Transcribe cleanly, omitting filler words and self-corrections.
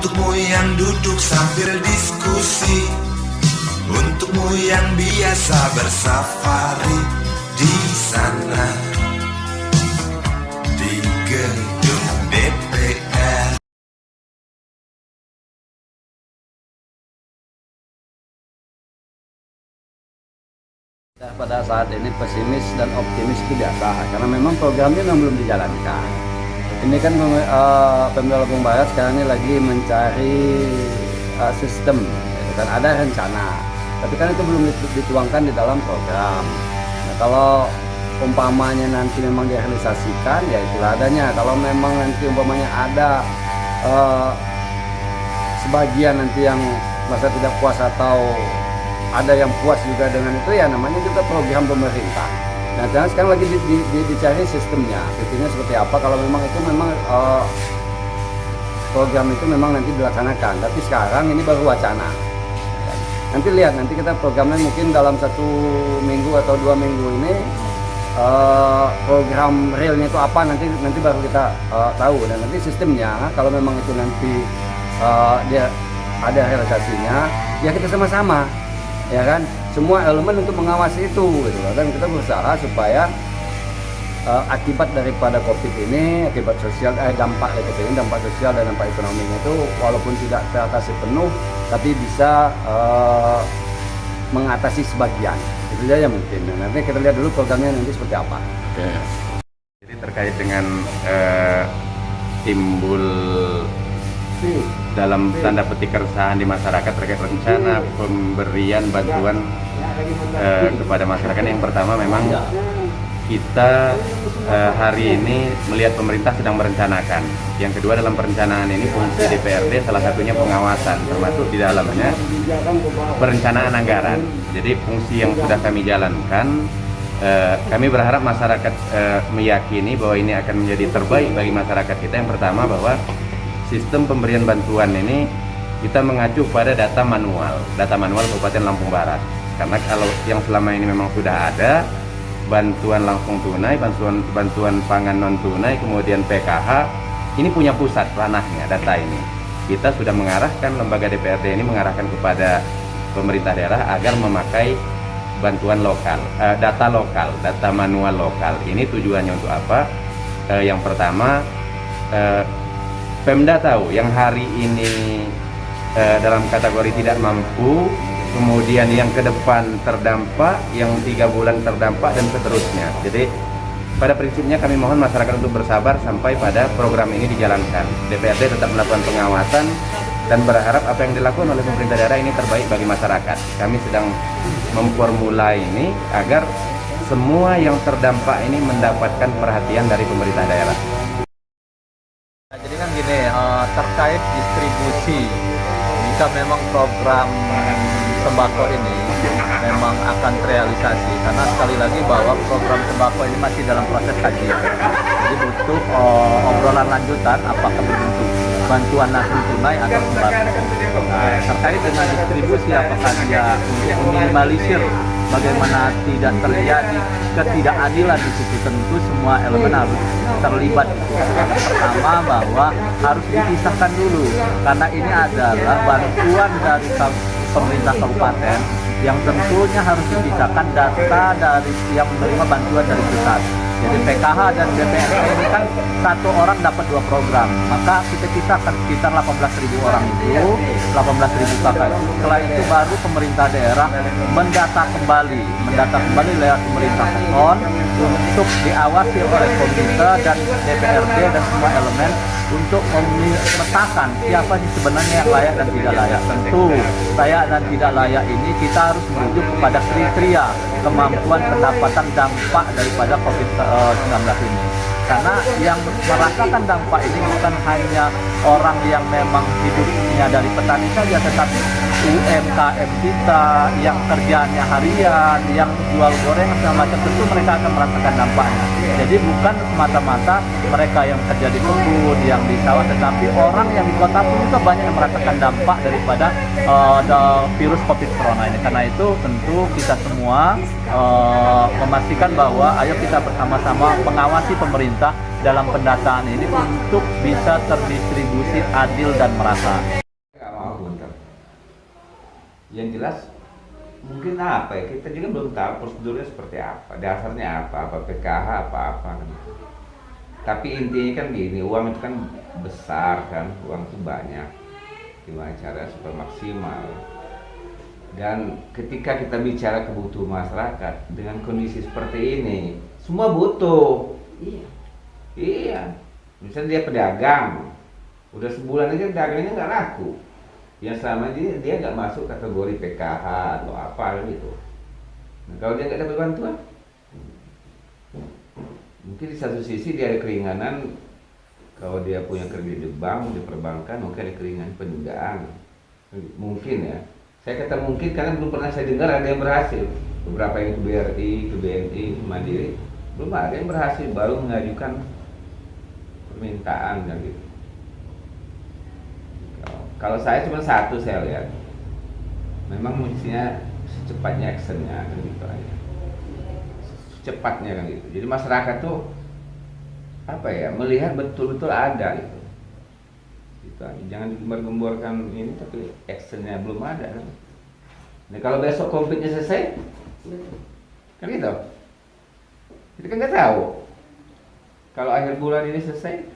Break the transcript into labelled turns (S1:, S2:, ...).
S1: Untukmu yang duduk sambil diskusi, untukmu yang biasa bersafari di sana, di gedung DPR.
S2: Pada saat ini pesimis dan optimis itu biasa, karena memang programnya memang belum dijalankan. Ini kan Pemda Lampung Barat sekarang ini lagi mencari sistem, gitu kan, ada rencana, tapi kan itu belum dituangkan di dalam program. Nah, kalau umpamanya nanti memang direalisasikan, ya itulah adanya. Kalau memang nanti umpamanya ada sebagian nanti yang merasa tidak puas atau ada yang puas juga dengan itu, ya namanya juga program pemerintah. Nah, dan sekarang lagi dicari sistemnya seperti apa. Kalau memang itu memang program itu memang nanti dilaksanakan, tapi sekarang ini baru wacana. Nanti lihat, nanti kita programnya mungkin dalam 1 minggu atau 2 minggu ini program realnya itu apa, nanti baru kita tahu. Dan nanti sistemnya kalau memang itu nanti dia ada realisasinya, ya kita sama-sama, ya kan, semua elemen untuk mengawasi itu, gitu. Dan kita berusaha supaya akibat daripada COVID ini, akibat sosial, dampak COVID ini, dampak sosial dan dampak ekonominya itu walaupun tidak teratasi penuh, tapi bisa mengatasi sebagian. Itu saja mungkin. Nah, nanti kita lihat dulu programnya nanti seperti apa.
S3: Oke. Jadi terkait dengan timbul dalam tanda petik keresahan di masyarakat terkait rencana pemberian bantuan kepada masyarakat. Yang pertama, memang kita hari ini melihat pemerintah sedang merencanakan. Yang kedua, dalam perencanaan ini fungsi DPRD salah satunya pengawasan, termasuk di dalamnya perencanaan anggaran. Jadi fungsi yang sudah kami jalankan, kami berharap masyarakat meyakini bahwa ini akan menjadi terbaik bagi masyarakat kita. Yang pertama, bahwa sistem pemberian bantuan ini kita mengacu pada data manual Kabupaten Lampung Barat. Karena kalau yang selama ini memang sudah ada bantuan langsung tunai, bantuan pangan non tunai, kemudian PKH, ini punya pusat ranahnya data ini. Kita sudah mengarahkan, lembaga DPRD ini mengarahkan kepada pemerintah daerah agar memakai bantuan lokal, data manual lokal. Ini tujuannya untuk apa? Yang pertama, Pemda tahu yang hari ini dalam kategori tidak mampu, kemudian yang ke depan terdampak, yang 3 bulan terdampak, dan seterusnya. Jadi pada prinsipnya kami mohon masyarakat untuk bersabar sampai pada program ini dijalankan. DPRD tetap melakukan pengawasan dan berharap apa yang dilakukan oleh pemerintah daerah ini terbaik bagi masyarakat. Kami sedang memformula ini agar semua yang terdampak ini mendapatkan perhatian dari pemerintah daerah.
S4: Jadi kan gini, terkait distribusi, jika memang program sembako ini memang akan terrealisasi, karena sekali lagi bahwa program sembako ini masih dalam proses kajian, jadi butuh obrolan lanjutan apakah berbentuk bantuan langsung tunai atau sembako. Nah, terkait dengan distribusi, apakah dia untuk meminimalisir bagaimana tidak terjadi ketidakadilan di situ, tentu semua elemen harus terlibat di situ. Pertama, bahwa harus dipisahkan dulu, karena ini adalah bantuan dari pemerintah kabupaten yang tentunya harus dipisahkan data dari yang menerima bantuan dari pusat. Jadi PKH dan DPRD ini kan 1 orang dapat 2 program, maka kita pisahkan sekitar 18.000 orang itu, 18.000 kakak. Setelah itu baru pemerintah daerah mendata kembali lewat pemerintah peson untuk diawasi oleh komite dan DPRD dan semua elemen untuk memetakan siapa sih sebenarnya yang layak dan tidak layak. Tentu layak dan tidak layak ini kita harus merujuk kepada kriteria kemampuan pendapatan dampak daripada COVID-19 ini. Karena yang merasakan dampak ini bukan hanya orang yang memang hidupnya dari petani saja, tetapi UMKM kita yang kerjaannya harian, yang jual goreng segala macam, tentu mereka akan merasakan dampaknya. Jadi bukan semata-mata mereka yang kerja di kebun, yang di sawah, tetapi orang yang di kota pun juga banyak yang merasakan dampak daripada virus COVID Corona ini. Karena itu tentu kita semua memastikan bahwa ayo kita bersama-sama mengawasi pemerintah dalam pendataan ini untuk bisa terdistribusi adil dan merata.
S5: Nggak mau bentar. Yang jelas mungkin apa ya, kita juga belum tahu prosedurnya seperti apa, dasarnya apa PKH apa kan. Tapi intinya kan gini, uang itu kan besar kan, uang itu banyak, gimana cara supaya maksimal. Dan ketika kita bicara kebutuhan masyarakat dengan kondisi seperti ini, semua butuh. Iya. Misalnya dia pedagang, udah sebulan aja dagangnya nggak laku. Yang selama ini dia nggak masuk kategori PKH atau apa gitu. Nah, kalau dia nggak dapat bantuan, mungkin di satu sisi dia ada keringanan. Kalau dia punya kerja di bank, di perbankan, mungkin ada keringanan penundaan. Mungkin ya. Saya kata mungkin karena belum pernah saya dengar ada yang berhasil. Beberapa yang ke BRI, ke BNI, Mandiri, belum ada yang berhasil, baru mengajukan permintaan dan gitu. Kalau saya cuma satu saya lihat, memang mestinya secepatnya actionnya kan gitu aja, secepatnya kan gitu. Jadi masyarakat tuh apa ya, melihat betul-betul ada gitu. Gitu aja. Jangan digembar-gemborkan ini tapi actionnya belum ada kan. Nah kalau besok COVID-nya selesai, kan gitu. Kita kan nggak tahu. Kalau akhir bulan ini selesai,